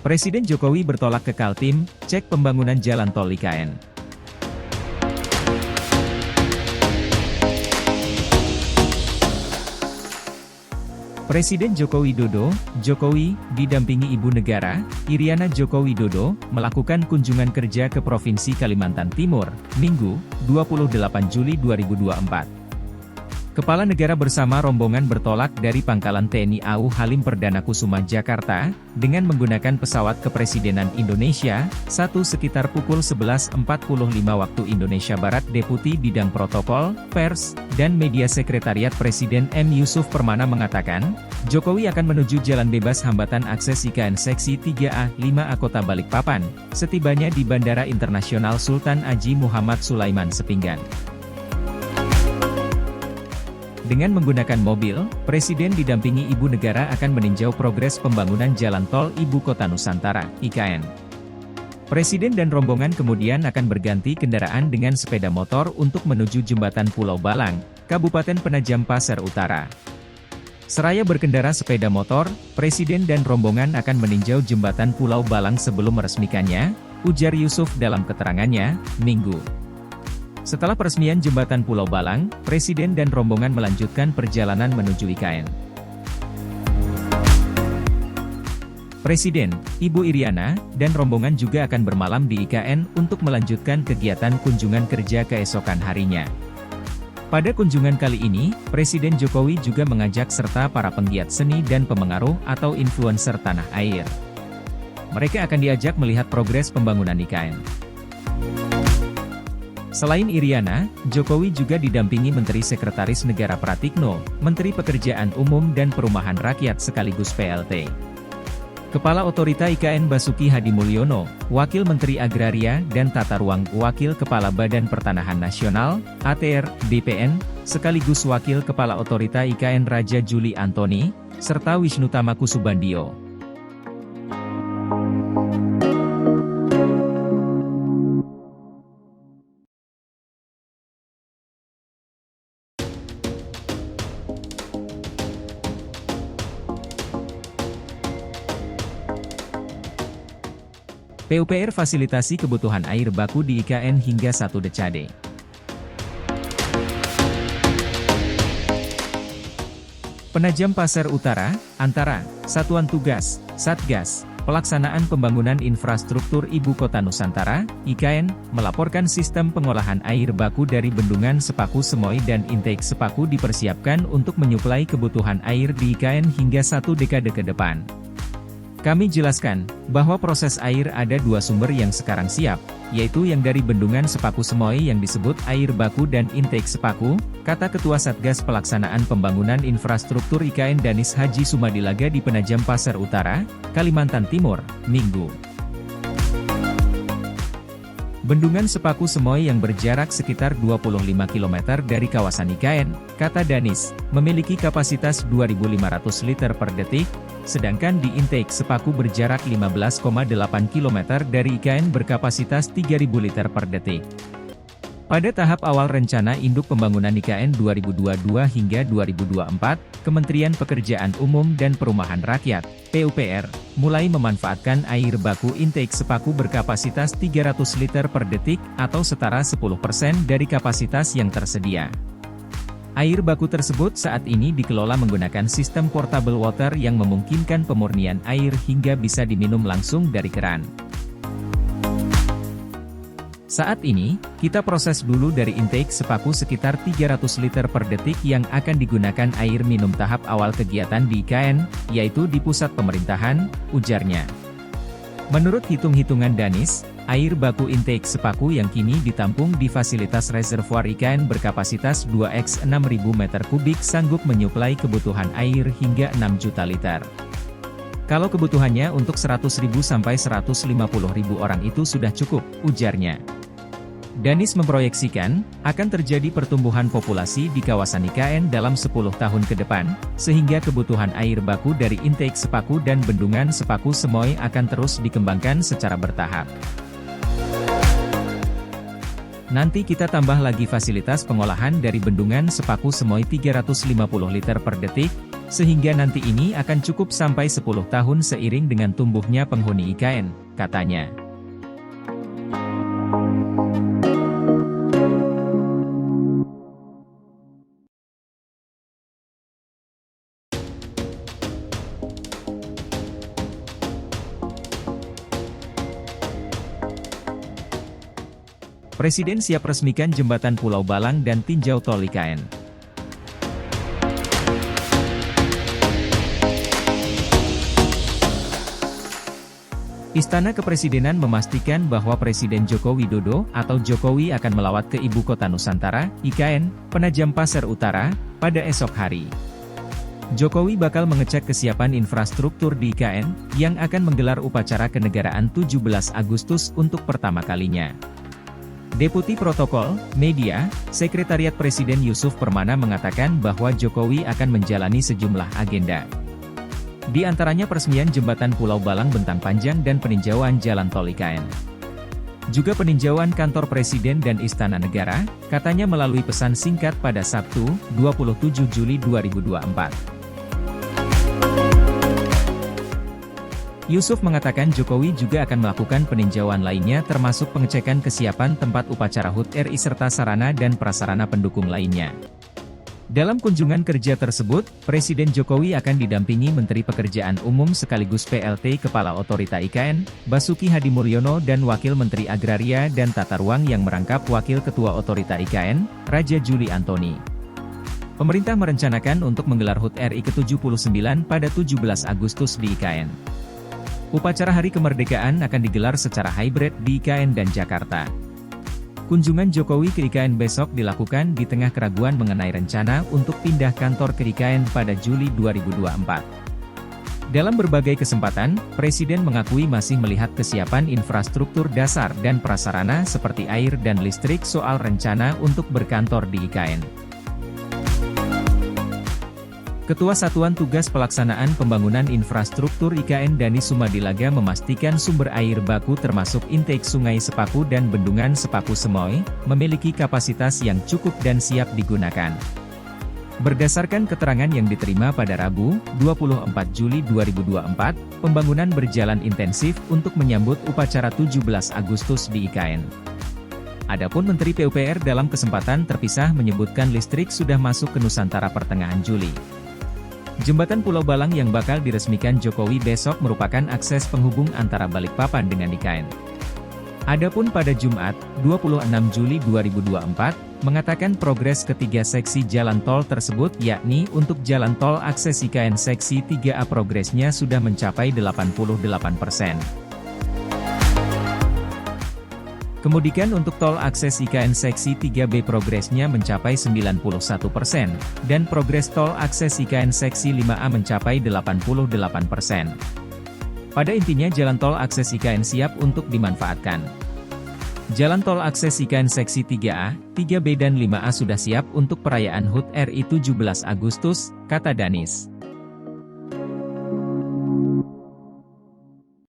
Presiden Jokowi bertolak ke Kaltim, cek pembangunan jalan tol IKN. Presiden Joko Widodo, Jokowi, didampingi Ibu Negara, Iriana Joko Widodo, melakukan kunjungan kerja ke Provinsi Kalimantan Timur, Minggu, 28 Juli 2024. Kepala negara bersama rombongan bertolak dari Pangkalan TNI AU Halim Perdana Kusuma Jakarta, dengan menggunakan pesawat Kepresidenan Indonesia, sekitar pukul 11.45 waktu Indonesia Barat. Deputi Bidang Protokol, Pers, dan Media Sekretariat Presiden M. Yusuf Permana mengatakan, Jokowi akan menuju Jalan Bebas Hambatan Akses IKN Seksi 3A, 5A Kota Balikpapan, setibanya di Bandara Internasional Sultan Haji Muhammad Sulaiman Sepinggan. Dengan menggunakan mobil, Presiden didampingi Ibu Negara akan meninjau progres pembangunan Jalan Tol Ibu Kota Nusantara, IKN. Presiden dan rombongan kemudian akan berganti kendaraan dengan sepeda motor untuk menuju Jembatan Pulau Balang, Kabupaten Penajam Pasir Utara. Seraya berkendara sepeda motor, Presiden dan rombongan akan meninjau Jembatan Pulau Balang sebelum meresmikannya, ujar Yusuf dalam keterangannya, Minggu. Setelah peresmian Jembatan Pulau Balang, Presiden dan rombongan melanjutkan perjalanan menuju IKN. Presiden, Ibu Iriana, dan rombongan juga akan bermalam di IKN untuk melanjutkan kegiatan kunjungan kerja keesokan harinya. Pada kunjungan kali ini, Presiden Jokowi juga mengajak serta para penggiat seni dan pemengaruh atau influencer tanah air. Mereka akan diajak melihat progres pembangunan IKN. Selain Iriana, Jokowi juga didampingi Menteri Sekretaris Negara Pratikno, Menteri Pekerjaan Umum dan Perumahan Rakyat sekaligus PLT. Kepala Otorita IKN Basuki Hadi Mulyono, Wakil Menteri Agraria dan Tata Ruang, Wakil Kepala Badan Pertanahan Nasional, ATR, BPN, sekaligus Wakil Kepala Otorita IKN Raja Juli Antoni, serta Wisnu Tama Kusubandio. PUPR fasilitasi kebutuhan air baku di IKN hingga 1 dekade. Penajam Pasir Utara, antara Satuan Tugas, Satgas, Pelaksanaan Pembangunan Infrastruktur Ibu Kota Nusantara, IKN, melaporkan sistem pengolahan air baku dari Bendungan Sepaku Semoy dan intake Sepaku dipersiapkan untuk menyuplai kebutuhan air di IKN hingga 1 dekade ke depan. Kami jelaskan, bahwa proses air ada 2 sumber yang sekarang siap, yaitu yang dari Bendungan Sepaku Semoy yang disebut air baku dan intake Sepaku, kata Ketua Satgas Pelaksanaan Pembangunan Infrastruktur IKN Danis Haji Sumadilaga di Penajam Pasir Utara, Kalimantan Timur, Minggu. Bendungan Sepaku Semoy yang berjarak sekitar 25 km dari kawasan IKN, kata Danis, memiliki kapasitas 2.500 liter per detik, sedangkan di intake Sepaku berjarak 15,8 km dari IKN berkapasitas 3.000 liter per detik. Pada tahap awal rencana induk pembangunan IKN 2022 hingga 2024, Kementerian Pekerjaan Umum dan Perumahan Rakyat, PUPR, mulai memanfaatkan air baku intake Sepaku berkapasitas 300 liter per detik, atau setara 10% dari kapasitas yang tersedia. Air baku tersebut saat ini dikelola menggunakan sistem portable water yang memungkinkan pemurnian air hingga bisa diminum langsung dari keran. Saat ini, kita proses dulu dari intake Sepaku sekitar 300 liter per detik yang akan digunakan air minum tahap awal kegiatan di IKN, yaitu di pusat pemerintahan, ujarnya. Menurut hitung-hitungan Danis, air baku intake Sepaku yang kini ditampung di fasilitas reservoir IKN berkapasitas 2x 6.000 meter kubik sanggup menyuplai kebutuhan air hingga 6 juta liter. Kalau kebutuhannya untuk 100.000 sampai 150.000 orang itu sudah cukup, ujarnya. Danis memproyeksikan, akan terjadi pertumbuhan populasi di kawasan IKN dalam 10 tahun ke depan, sehingga kebutuhan air baku dari intake Sepaku dan Bendungan Sepaku Semoy akan terus dikembangkan secara bertahap. Nanti kita tambah lagi fasilitas pengolahan dari bendungan Sepaku Semoy 350 liter per detik, sehingga nanti ini akan cukup sampai 10 tahun seiring dengan tumbuhnya penghuni IKN, katanya. Presiden siap resmikan jembatan Pulau Balang dan tinjau tol IKN. Istana Kepresidenan memastikan bahwa Presiden Joko Widodo atau Jokowi akan melawat ke Ibu Kota Nusantara, IKN, Penajam Pasir Utara, pada esok hari. Jokowi bakal mengecek kesiapan infrastruktur di IKN, yang akan menggelar upacara kenegaraan 17 Agustus untuk pertama kalinya. Deputi Protokol, Media, Sekretariat Presiden Yusuf Permana mengatakan bahwa Jokowi akan menjalani sejumlah agenda. Di antaranya peresmian jembatan Pulau Balang bentang panjang dan peninjauan jalan tol IKN. Juga peninjauan kantor Presiden dan Istana Negara, katanya melalui pesan singkat pada Sabtu, 27 Juli 2024. Yusuf mengatakan Jokowi juga akan melakukan peninjauan lainnya termasuk pengecekan kesiapan tempat upacara HUT RI serta sarana dan prasarana pendukung lainnya. Dalam kunjungan kerja tersebut, Presiden Jokowi akan didampingi Menteri Pekerjaan Umum sekaligus PLT Kepala Otorita IKN, Basuki Hadimulyono dan Wakil Menteri Agraria dan Tata Ruang yang merangkap Wakil Ketua Otorita IKN, Raja Juli Antoni. Pemerintah merencanakan untuk menggelar HUT RI ke-79 pada 17 Agustus di IKN. Upacara Hari Kemerdekaan akan digelar secara hybrid di IKN dan Jakarta. Kunjungan Jokowi ke IKN besok dilakukan di tengah keraguan mengenai rencana untuk pindah kantor ke IKN pada Juli 2024. Dalam berbagai kesempatan, Presiden mengakui masih melihat kesiapan infrastruktur dasar dan prasarana seperti air dan listrik soal rencana untuk berkantor di IKN. Ketua Satuan Tugas Pelaksanaan Pembangunan Infrastruktur IKN Dani Sumadilaga memastikan sumber air baku termasuk intake Sungai Sepaku dan Bendungan Sepaku Semoy, memiliki kapasitas yang cukup dan siap digunakan. Berdasarkan keterangan yang diterima pada Rabu, 24 Juli 2024, pembangunan berjalan intensif untuk menyambut upacara 17 Agustus di IKN. Adapun Menteri PUPR dalam kesempatan terpisah menyebutkan listrik sudah masuk ke Nusantara pertengahan Juli. Jembatan Pulau Balang yang bakal diresmikan Jokowi besok merupakan akses penghubung antara Balikpapan dengan IKN. Adapun pada Jumat, 26 Juli 2024, mengatakan progres ketiga seksi jalan tol tersebut yakni untuk jalan tol akses IKN seksi 3A progresnya sudah mencapai 88%. Kemudian untuk tol akses IKN seksi 3B progresnya mencapai 91%, dan progres tol akses IKN seksi 5A mencapai 88%. Pada intinya jalan tol akses IKN siap untuk dimanfaatkan. Jalan tol akses IKN seksi 3A, 3B dan 5A sudah siap untuk perayaan HUT RI 17 Agustus, kata Danis.